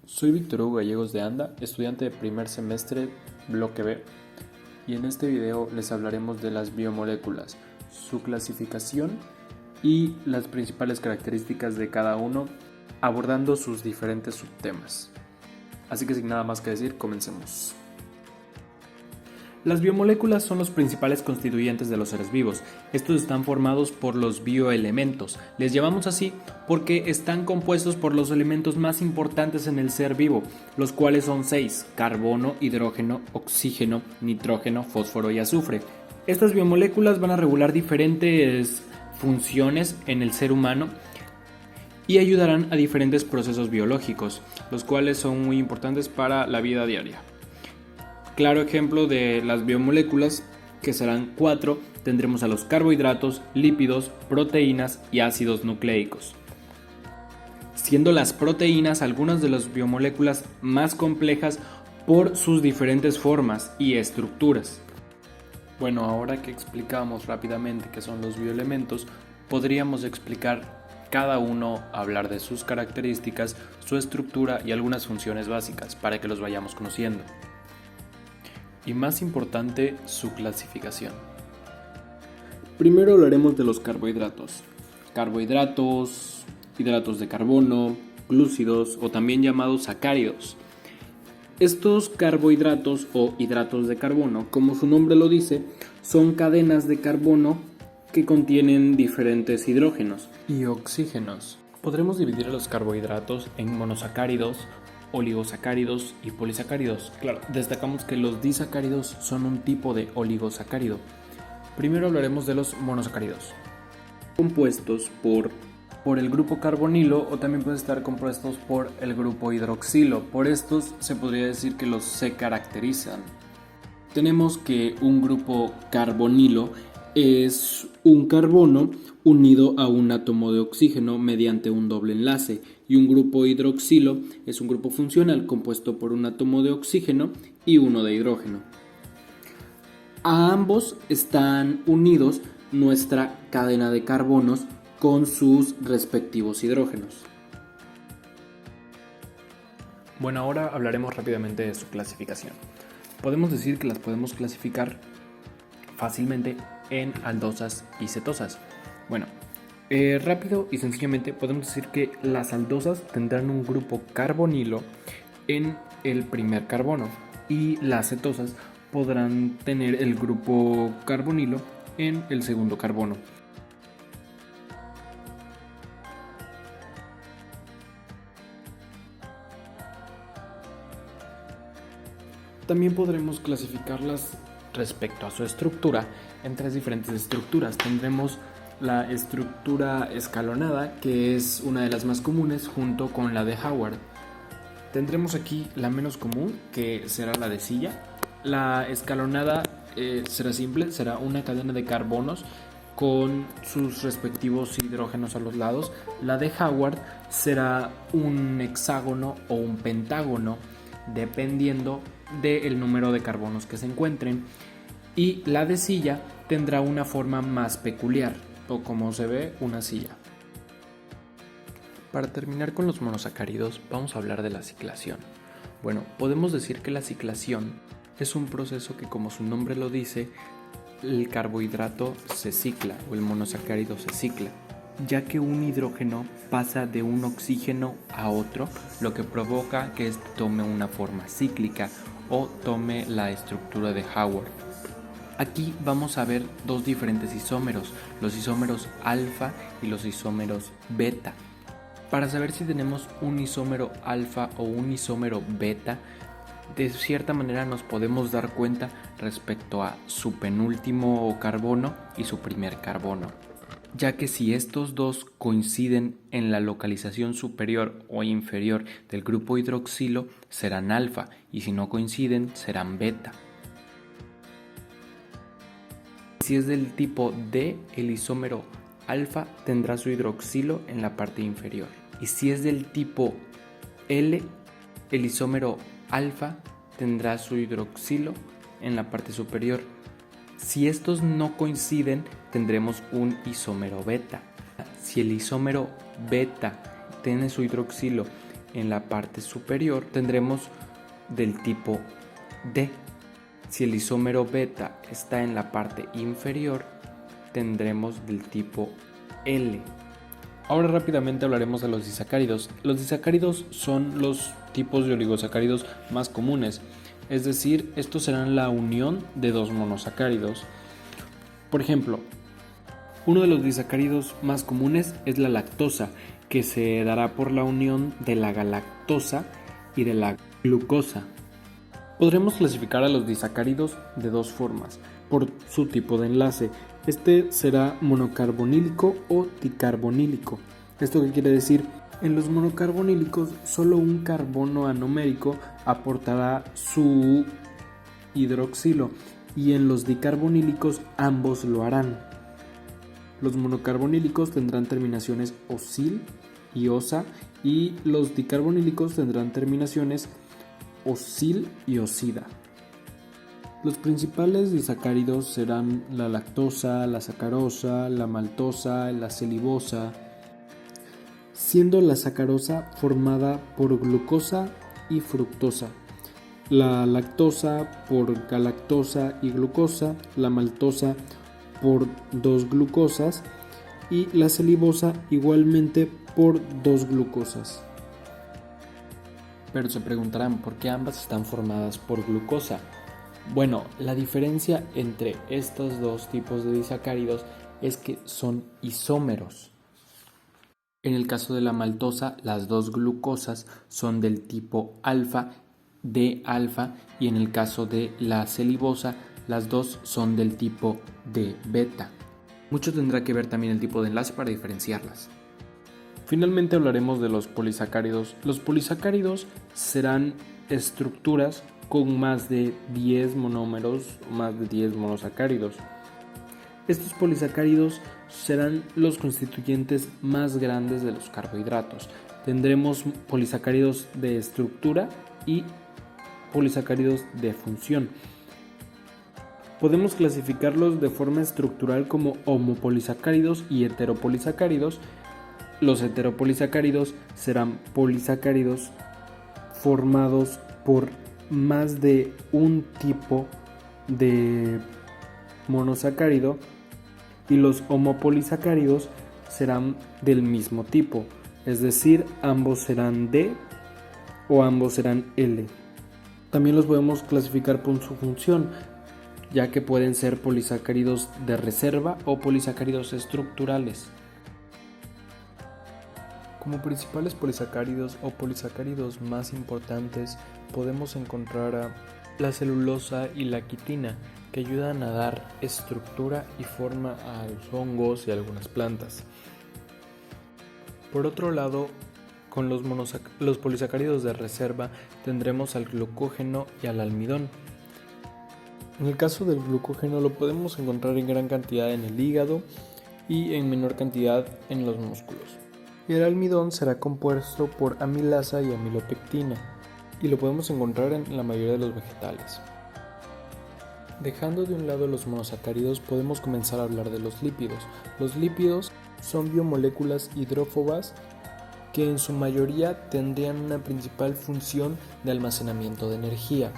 Soy Víctor Hugo Gallegos de Anda, estudiante de primer semestre, bloque B, y en este video les hablaremos de las biomoléculas, su clasificación y las principales características de cada uno, abordando sus diferentes subtemas. Así que sin nada más que decir, comencemos. Las biomoléculas son los principales constituyentes de los seres vivos. Estos están formados por los bioelementos. Les llamamos así porque están compuestos por los elementos más importantes en el ser vivo, los cuales son 6: carbono, hidrógeno, oxígeno, nitrógeno, fósforo y azufre. Estas biomoléculas van a regular diferentes funciones en el ser humano y ayudarán a diferentes procesos biológicos, los cuales son muy importantes para la vida diaria. Claro ejemplo de las biomoléculas, que serán 4, tendremos a los carbohidratos, lípidos, proteínas y ácidos nucleicos. Siendo las proteínas algunas de las biomoléculas más complejas por sus diferentes formas y estructuras. Bueno, ahora que explicamos rápidamente qué son los bioelementos, podríamos explicar cada uno, hablar de sus características, su estructura y algunas funciones básicas para que los vayamos conociendo. Y más importante, su clasificación. Primero hablaremos de los carbohidratos. Carbohidratos, hidratos de carbono, glúcidos o también llamados sacáridos. Estos carbohidratos o hidratos de carbono, como su nombre lo dice, son cadenas de carbono que contienen diferentes hidrógenos y oxígenos. Podremos dividir a los carbohidratos en monosacáridos, oligosacáridos y polisacáridos. Claro, destacamos que los disacáridos son un tipo de oligosacárido. Primero hablaremos de los monosacáridos. Compuestos por el grupo carbonilo o también pueden estar compuestos por el grupo hidroxilo. Por estos se podría decir que los se caracterizan. Tenemos que un grupo carbonilo es un carbono unido a un átomo de oxígeno mediante un doble enlace, y un grupo hidroxilo es un grupo funcional compuesto por un átomo de oxígeno y uno de hidrógeno. A ambos están unidos nuestra cadena de carbonos con sus respectivos hidrógenos. Bueno, ahora hablaremos rápidamente de su clasificación. Podemos decir que las podemos clasificar fácilmente en aldosas y cetosas. Bueno, rápido y sencillamente podemos decir que las aldosas tendrán un grupo carbonilo en el primer carbono y las cetosas podrán tener el grupo carbonilo en el segundo carbono. También podremos clasificarlas respecto a su estructura en 3 diferentes estructuras. Tendremos la estructura escalonada, que es una de las más comunes, junto con la de Howard. Tendremos aquí la menos común, que será la de silla. La escalonada será simple, será una cadena de carbonos con sus respectivos hidrógenos a los lados. La de Howard será un hexágono o un pentágono, dependiendo del número de carbonos que se encuentren. Y la de silla tendrá una forma más peculiar, o como se ve, una silla. Para terminar con los monosacáridos, vamos a hablar de la ciclación. Bueno, podemos decir que la ciclación es un proceso que, como su nombre lo dice, el carbohidrato se cicla o el monosacárido se cicla, ya que un hidrógeno pasa de un oxígeno a otro, lo que provoca que este tome una forma cíclica o tome la estructura de Howard. Aquí vamos a ver 2 diferentes isómeros, los isómeros alfa y los isómeros beta. Para saber si tenemos un isómero alfa o un isómero beta, de cierta manera nos podemos dar cuenta respecto a su penúltimo carbono y su primer carbono, ya que si estos dos coinciden en la localización superior o inferior del grupo hidroxilo, serán alfa, y si no coinciden, serán beta. Si es del tipo D, el isómero alfa tendrá su hidroxilo en la parte inferior. Y si es del tipo L, el isómero alfa tendrá su hidroxilo en la parte superior. Si estos no coinciden, tendremos un isómero beta. Si el isómero beta tiene su hidroxilo en la parte superior, tendremos del tipo D. Si el isómero beta está en la parte inferior, tendremos del tipo L. Ahora rápidamente hablaremos de los disacáridos. Los disacáridos son los tipos de oligosacáridos más comunes, es decir, estos serán la unión de dos monosacáridos. Por ejemplo, uno de los disacáridos más comunes es la lactosa, que se dará por la unión de la galactosa y de la glucosa. Podremos clasificar a los disacáridos de dos formas, por su tipo de enlace. Este será monocarbonílico o dicarbonílico. ¿Esto qué quiere decir? En los monocarbonílicos, solo un carbono anomérico aportará su hidroxilo y en los dicarbonílicos ambos lo harán. Los monocarbonílicos tendrán terminaciones osil y osa y los dicarbonílicos tendrán terminaciones osil y osida. Los principales disacáridos serán la lactosa, la sacarosa, la maltosa, la celibosa, siendo la sacarosa formada por glucosa y fructosa, la lactosa por galactosa y glucosa, la maltosa por dos glucosas y la celibosa igualmente por dos glucosas. Pero se preguntarán por qué ambas están formadas por glucosa. Bueno, la diferencia entre estos dos tipos de disacáridos es que son isómeros. En el caso de la maltosa, las dos glucosas son del tipo alfa, D alfa, y en el caso de la celibosa, las dos son del tipo D beta. Mucho tendrá que ver también el tipo de enlace para diferenciarlas. Finalmente hablaremos de los polisacáridos. Los polisacáridos serán estructuras con más de 10 monómeros o más de 10 monosacáridos. Estos polisacáridos serán los constituyentes más grandes de los carbohidratos. Tendremos polisacáridos de estructura y polisacáridos de función. Podemos clasificarlos de forma estructural como homopolisacáridos y heteropolisacáridos. Los heteropolisacáridos serán polisacáridos formados por más de un tipo de monosacárido y los homopolisacáridos serán del mismo tipo, es decir, ambos serán D o ambos serán L. También los podemos clasificar por su función, ya que pueden ser polisacáridos de reserva o polisacáridos estructurales. Como principales polisacáridos o polisacáridos más importantes podemos encontrar a la celulosa y la quitina, que ayudan a dar estructura y forma a los hongos y a algunas plantas. Por otro lado, con los polisacáridos de reserva tendremos al glucógeno y al almidón. En el caso del glucógeno lo podemos encontrar en gran cantidad en el hígado y en menor cantidad en los músculos. Y el almidón será compuesto por amilasa y amilopectina, y lo podemos encontrar en la mayoría de los vegetales. Dejando de un lado los monosacáridos, podemos comenzar a hablar de los lípidos. Los lípidos son biomoléculas hidrófobas que en su mayoría tendrían una principal función de almacenamiento de energía.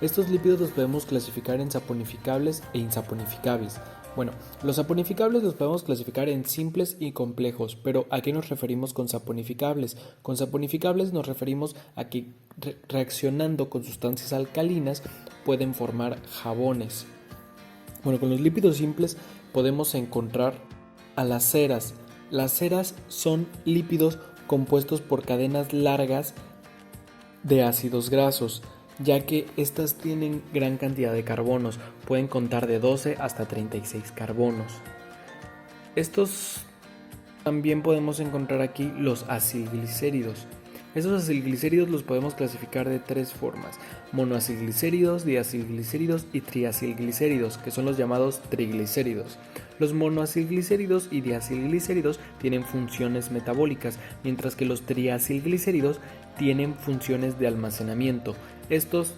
Estos lípidos los podemos clasificar en saponificables e insaponificables. Bueno, los saponificables los podemos clasificar en simples y complejos, pero ¿a qué nos referimos con saponificables? Con saponificables nos referimos a que reaccionando con sustancias alcalinas pueden formar jabones. Bueno, con los lípidos simples podemos encontrar a las ceras. Las ceras son lípidos compuestos por cadenas largas de ácidos grasos, ya que estas tienen gran cantidad de carbonos, pueden contar de 12 hasta 36 carbonos. Estos también podemos encontrar aquí los acilglicéridos. Estos acilglicéridos los podemos clasificar de tres formas: monoacilglicéridos, diacilglicéridos y triacilglicéridos, que son los llamados triglicéridos. Los monoacilglicéridos y diacilglicéridos tienen funciones metabólicas, mientras que los triacilglicéridos tienen funciones de almacenamiento. Estos,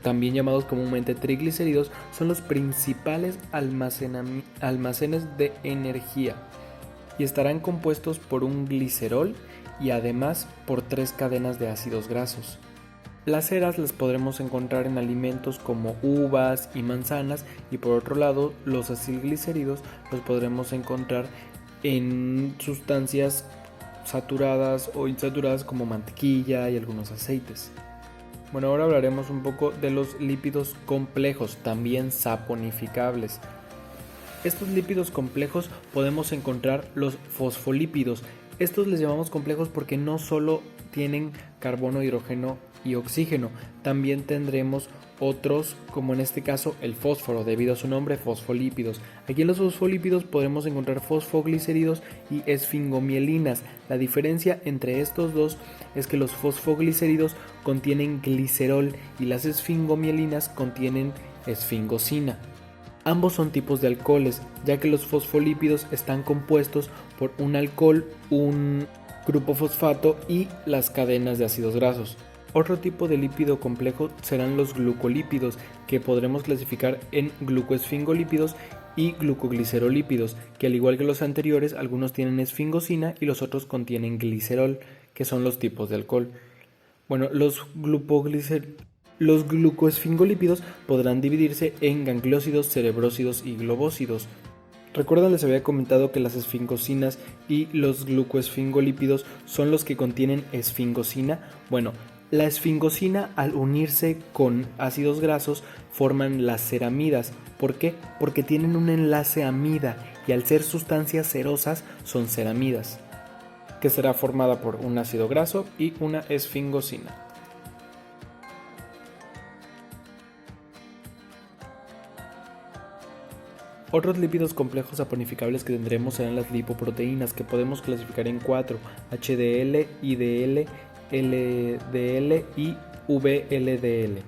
también llamados comúnmente triglicéridos, son los principales almacenes de energía y estarán compuestos por un glicerol y además por 3 cadenas de ácidos grasos. Las ceras las podremos encontrar en alimentos como uvas y manzanas, y por otro lado los acilglicéridos los podremos encontrar en sustancias saturadas o insaturadas como mantequilla y algunos aceites. Bueno, ahora hablaremos un poco de los lípidos complejos, también saponificables. Estos lípidos complejos podemos encontrar los fosfolípidos. Estos les llamamos complejos porque no solo tienen carbono, hidrógeno y oxígeno, también tendremos otros, como en este caso el fósforo, debido a su nombre, fosfolípidos. Aquí en los fosfolípidos podremos encontrar fosfoglicéridos y esfingomielinas. La diferencia entre estos dos es que los fosfoglicéridos contienen glicerol y las esfingomielinas contienen esfingosina. Ambos son tipos de alcoholes, ya que los fosfolípidos están compuestos por un alcohol, un grupo fosfato y las cadenas de ácidos grasos. Otro tipo de lípido complejo serán los glucolípidos, que podremos clasificar en glucoesfingolípidos y glucoglicerolípidos, que al igual que los anteriores, algunos tienen esfingosina y los otros contienen glicerol, que son los tipos de alcohol. Bueno, los glucoesfingolípidos podrán dividirse en gangliósidos, cerebrósidos y globósidos. Recuerdan, les había comentado que las esfingosinas y los glucoesfingolípidos son los que contienen esfingosina. Bueno, la esfingosina, al unirse con ácidos grasos, forman las ceramidas. ¿Por qué? Porque tienen un enlace amida y al ser sustancias cerosas son ceramidas, que será formada por un ácido graso y una esfingosina. Otros lípidos complejos saponificables que tendremos serán las lipoproteínas, que podemos clasificar en 4: HDL, IDL, LDL y VLDL.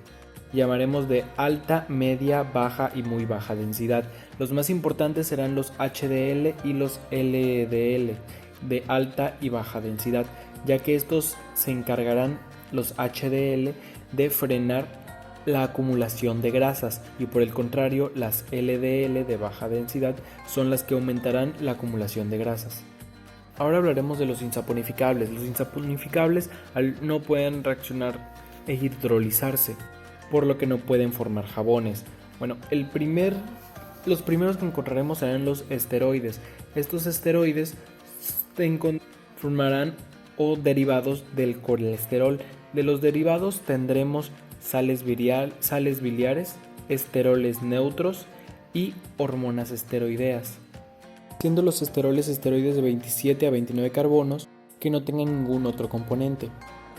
Llamaremos de alta, media, baja y muy baja densidad. Los más importantes serán los HDL y los LDL de alta y baja densidad, ya que estos se encargarán, los HDL, de frenar la acumulación de grasas, y por el contrario las LDL de baja densidad son las que aumentarán la acumulación de grasas. Ahora hablaremos de los insaponificables. Los insaponificables no pueden reaccionar e hidrolizarse, por lo que no pueden formar jabones. Bueno, los primeros que encontraremos serán los esteroides. Estos esteroides formarán o derivados del colesterol. De los derivados tendremos sales biliares, esteroles neutros y hormonas esteroideas, siendo los esteroides de 27 a 29 carbonos que no tengan ningún otro componente,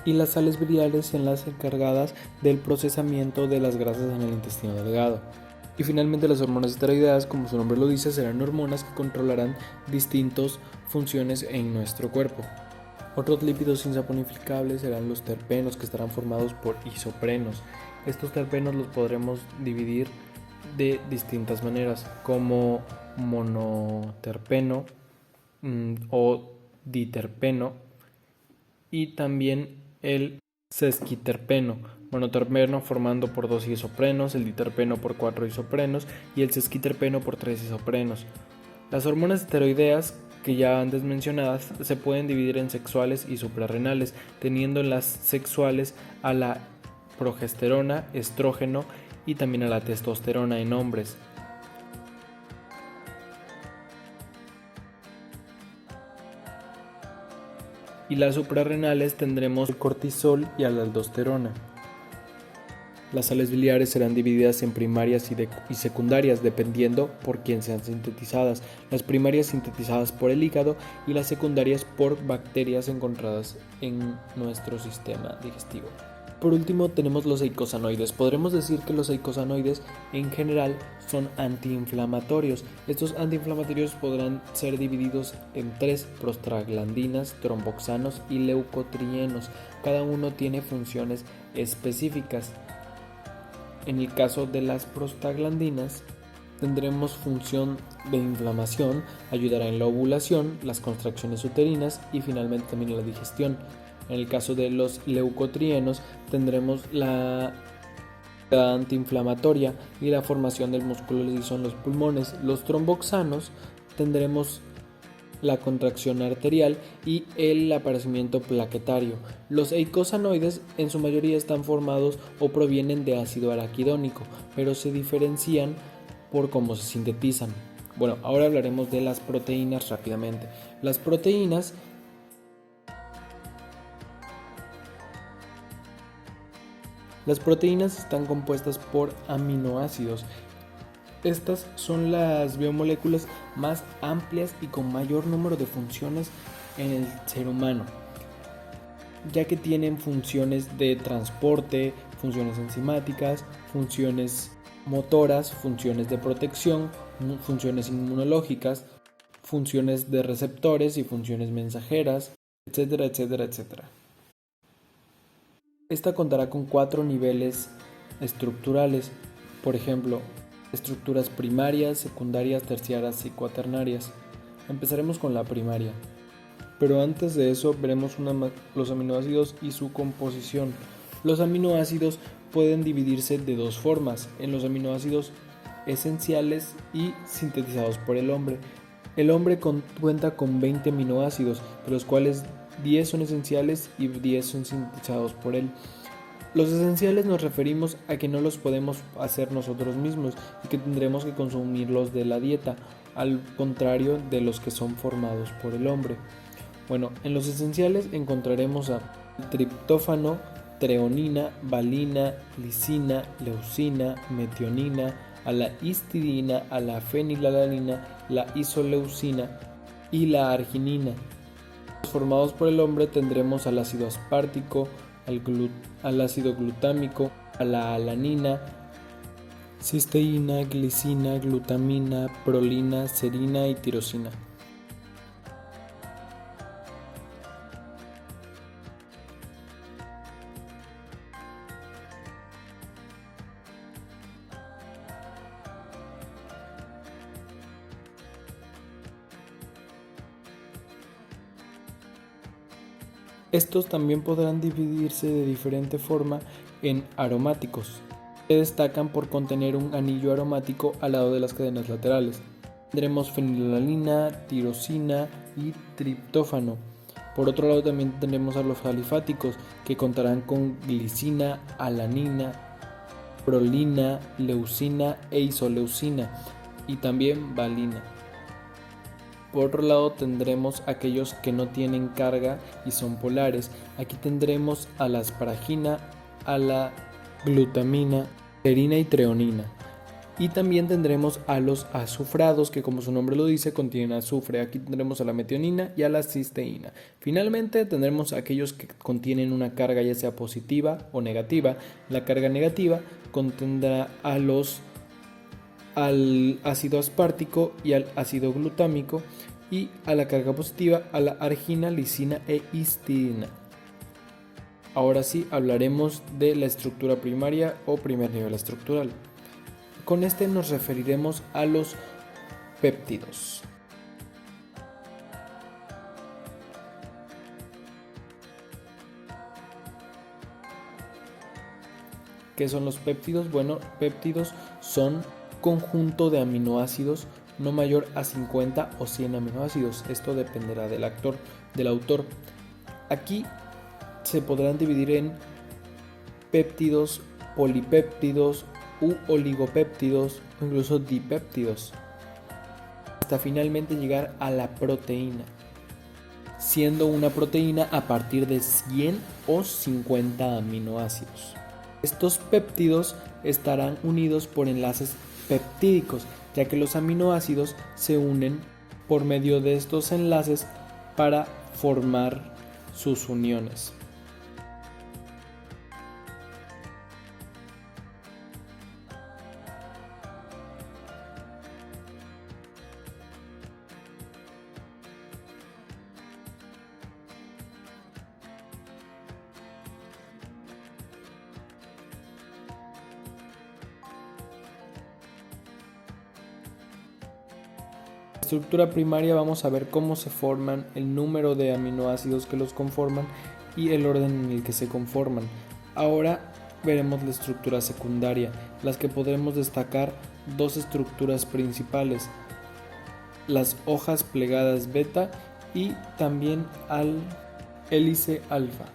y las sales biliares son las encargadas del procesamiento de las grasas en el intestino delgado. Y finalmente las hormonas esteroideas, como su nombre lo dice, serán hormonas que controlarán distintas funciones en nuestro cuerpo. Otros lípidos insaponificables serán los terpenos, que estarán formados por isoprenos. Estos terpenos los podremos dividir de distintas maneras, como monoterpeno o diterpeno, y también el sesquiterpeno. Monoterpeno formando por 2 isoprenos, el diterpeno por 4 isoprenos y el sesquiterpeno por 3 isoprenos. Las hormonas esteroideas, que ya antes mencionadas, se pueden dividir en sexuales y suprarrenales, teniendo en las sexuales a la progesterona, estrógeno y también a la testosterona en hombres. Y las suprarrenales tendremos el cortisol y a la aldosterona. Las sales biliares serán divididas en primarias y secundarias, dependiendo por quién sean sintetizadas. Las primarias sintetizadas por el hígado y las secundarias por bacterias encontradas en nuestro sistema digestivo. Por último tenemos los eicosanoides. Podremos decir que los eicosanoides en general son antiinflamatorios. Estos antiinflamatorios podrán ser divididos en 3: prostaglandinas, tromboxanos y leucotrienos. Cada uno tiene funciones específicas. En el caso de las prostaglandinas tendremos función de inflamación, ayudará en la ovulación, las contracciones uterinas y finalmente también en la digestión. En el caso de los leucotrienos tendremos la antiinflamatoria y la formación del músculo liso en los pulmones. Los tromboxanos tendremos la contracción arterial y el aparecimiento plaquetario. Los eicosanoides en su mayoría están formados o provienen de ácido araquidónico, pero se diferencian por cómo se sintetizan. Bueno, ahora hablaremos de las proteínas rápidamente. Las proteínas están compuestas por aminoácidos. Estas son las biomoléculas más amplias y con mayor número de funciones en el ser humano, ya que tienen funciones de transporte, funciones enzimáticas, funciones motoras, funciones de protección, funciones inmunológicas, funciones de receptores y funciones mensajeras, etcétera, etcétera, etcétera. Esta contará con 4 niveles estructurales, por ejemplo, estructuras primarias, secundarias, terciarias y cuaternarias. Empezaremos con la primaria, pero antes de eso veremos los aminoácidos y su composición. Los aminoácidos pueden dividirse de dos formas, en los aminoácidos esenciales y sintetizados por el hombre. El hombre cuenta con 20 aminoácidos, de los cuales 10 son esenciales y 10 son sintetizados por él. Los esenciales nos referimos a que no los podemos hacer nosotros mismos y que tendremos que consumirlos de la dieta, al contrario de los que son formados por el hombre. Bueno, en los esenciales encontraremos a triptófano, treonina, valina, lisina, leucina, metionina, a la histidina, a la fenilalanina, la isoleucina y la arginina. Formados por el hombre tendremos al ácido aspartico, al ácido glutámico, a la alanina, cisteína, glicina, glutamina, prolina, serina y tirosina. Estos también podrán dividirse de diferente forma en aromáticos, que destacan por contener un anillo aromático al lado de las cadenas laterales. Tendremos fenilalanina, tirosina y triptófano. Por otro lado también tendremos a los alifáticos, que contarán con glicina, alanina, prolina, leucina e isoleucina, y también valina. Por otro lado tendremos aquellos que no tienen carga y son polares. Aquí tendremos a la asparagina, a la glutamina, serina y treonina. Y también tendremos a los azufrados, que como su nombre lo dice contienen azufre. Aquí tendremos a la metionina y a la cisteína. Finalmente tendremos aquellos que contienen una carga ya sea positiva o negativa. La carga negativa contendrá al ácido aspartico y al ácido glutámico, y a la carga positiva a la argina, lisina e histidina. Ahora sí hablaremos de la estructura primaria o primer nivel estructural. Con este nos referiremos a los péptidos. ¿Qué son los péptidos? Bueno, péptidos son conjunto de aminoácidos no mayor a 50 o 100 aminoácidos. Esto dependerá del autor. Aquí se podrán dividir en péptidos, polipéptidos u oligopéptidos o incluso dipéptidos, hasta finalmente llegar a la proteína, siendo una proteína a partir de 100 o 50 aminoácidos. Estos péptidos estarán unidos por enlaces peptídicos, ya que los aminoácidos se unen por medio de estos enlaces para formar sus uniones. Estructura primaria vamos a ver cómo se forman, el número de aminoácidos que los conforman y el orden en el que se conforman. Ahora veremos la estructura secundaria, las que podremos destacar dos estructuras principales. las hojas plegadas beta y también al hélice alfa,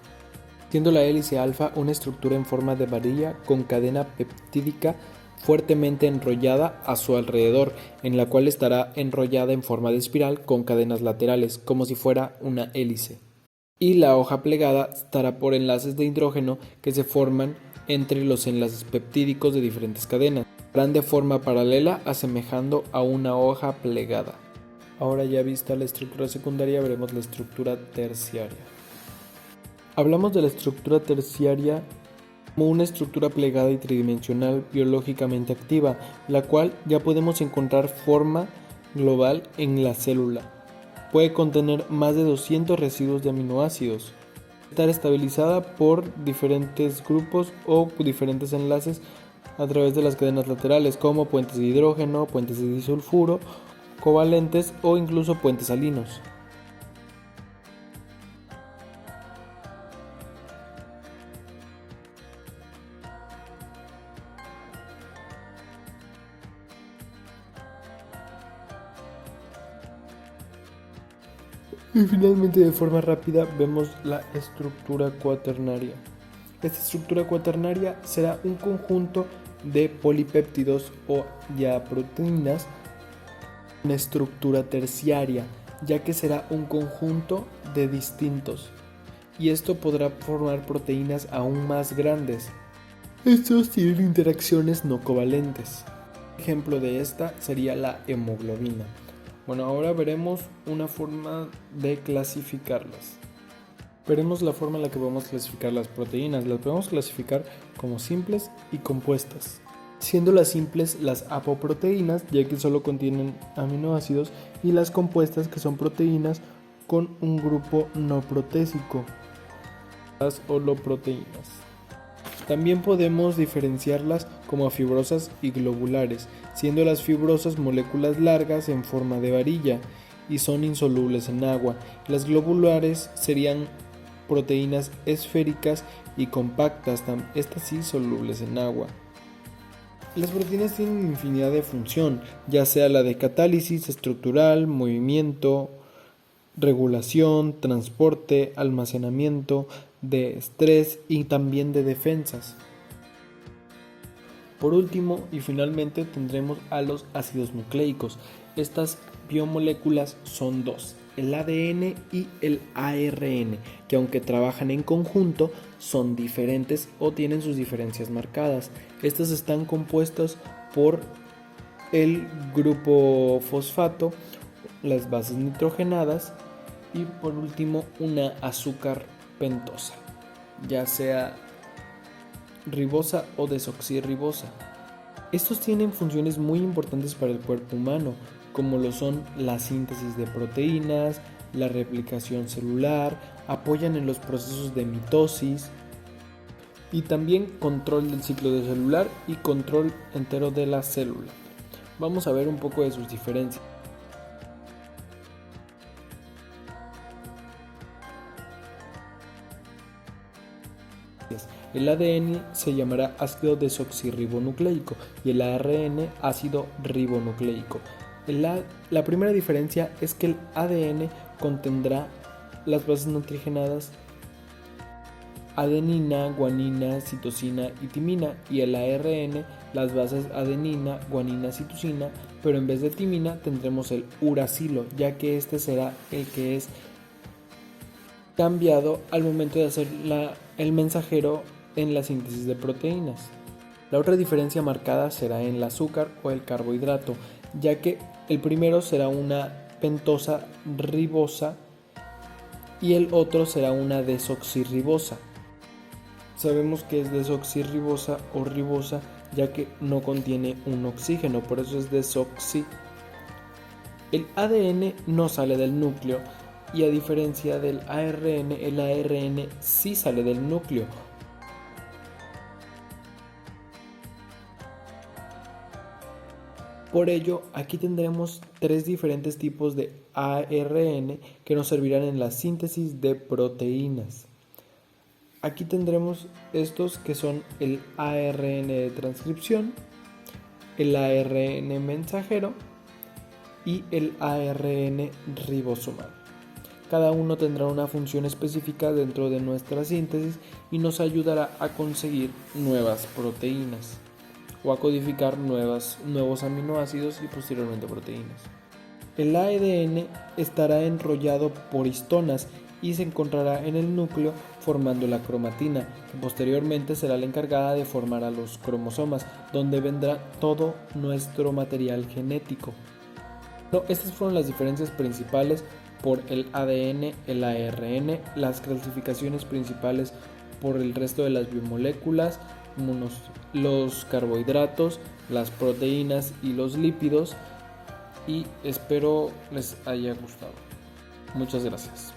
siendo la hélice alfa una estructura en forma de varilla con cadena peptídica fuertemente enrollada a su alrededor, en la cual estará enrollada en forma de espiral con cadenas laterales, como si fuera una hélice. Y la hoja plegada estará por enlaces de hidrógeno que se forman entre los enlaces peptídicos de diferentes cadenas. Estarán de forma paralela asemejando a una hoja plegada. Ahora ya vista la estructura secundaria, veremos la estructura terciaria. Hablamos de la estructura terciaria como una estructura plegada y tridimensional biológicamente activa, la cual ya podemos encontrar forma global en la célula. Puede contener más de 200 residuos de aminoácidos. Estar estabilizada por diferentes grupos o diferentes enlaces a través de las cadenas laterales, como puentes de hidrógeno, puentes de disulfuro, covalentes o incluso puentes salinos. Y finalmente, de forma rápida, vemos la estructura cuaternaria. Esta estructura cuaternaria será un conjunto de polipéptidos o ya proteínas, una estructura terciaria, ya que será un conjunto de distintos, y esto podrá formar proteínas aún más grandes. Estos tienen interacciones no covalentes. Un ejemplo de esta sería la hemoglobina. Bueno, ahora veremos una forma de clasificarlas. Veremos la forma en la que podemos clasificar las proteínas. Las podemos clasificar como simples y compuestas, siendo las simples las apoproteínas, ya que solo contienen aminoácidos, y las compuestas, que son proteínas con un grupo no protésico, las holoproteínas. También podemos diferenciarlas como fibrosas y globulares, siendo las fibrosas moléculas largas en forma de varilla y son insolubles en agua. Las globulares serían proteínas esféricas y compactas, estas sí solubles en agua. Las proteínas tienen infinidad de función, ya sea la de catálisis estructural, movimiento, regulación, transporte, almacenamiento, de estrés y también de defensas. Por último y finalmente tendremos a los ácidos nucleicos. Estas biomoléculas son dos, el ADN y el ARN, que aunque trabajan en conjunto son diferentes o tienen sus diferencias marcadas. Estas están compuestas por el grupo fosfato, las bases nitrogenadas y por último una azúcar pentosa, ya sea ribosa o desoxirribosa. Estos tienen funciones muy importantes para el cuerpo humano, como lo son la síntesis de proteínas, la replicación celular, apoyan en los procesos de mitosis y también control del ciclo celular y control entero de la célula. Vamos a ver un poco de sus diferencias. El ADN se llamará ácido desoxirribonucleico y el ARN ácido ribonucleico. La primera diferencia es que el ADN contendrá las bases nitrogenadas adenina, guanina, citosina y timina, y el ARN las bases adenina, guanina, citosina, pero en vez de timina tendremos el uracilo, ya que este será el que es cambiado al momento de hacer el mensajero en la síntesis de proteínas. La otra diferencia marcada será en el azúcar o el carbohidrato, ya que el primero será una pentosa ribosa y el otro será una desoxirribosa. Sabemos que es desoxirribosa o ribosa ya que no contiene un oxígeno, por eso es desoxi. El ADN no sale del núcleo y a diferencia del ARN, el ARN sí sale del núcleo. Por ello, aquí tendremos tres diferentes tipos de ARN que nos servirán en la síntesis de proteínas. Aquí tendremos estos que son el ARN de transcripción, el ARN mensajero y el ARN ribosomal. Cada uno tendrá una función específica dentro de nuestra síntesis y nos ayudará a conseguir nuevas proteínas o a codificar nuevos aminoácidos y posteriormente proteínas. El ADN estará enrollado por histonas y se encontrará en el núcleo formando la cromatina, que posteriormente será la encargada de formar a los cromosomas, donde vendrá todo nuestro material genético. Estas fueron las diferencias principales por el ADN, el ARN, las clasificaciones principales por el resto de las biomoléculas, como los carbohidratos, las proteínas y los lípidos, y espero les haya gustado. Muchas gracias.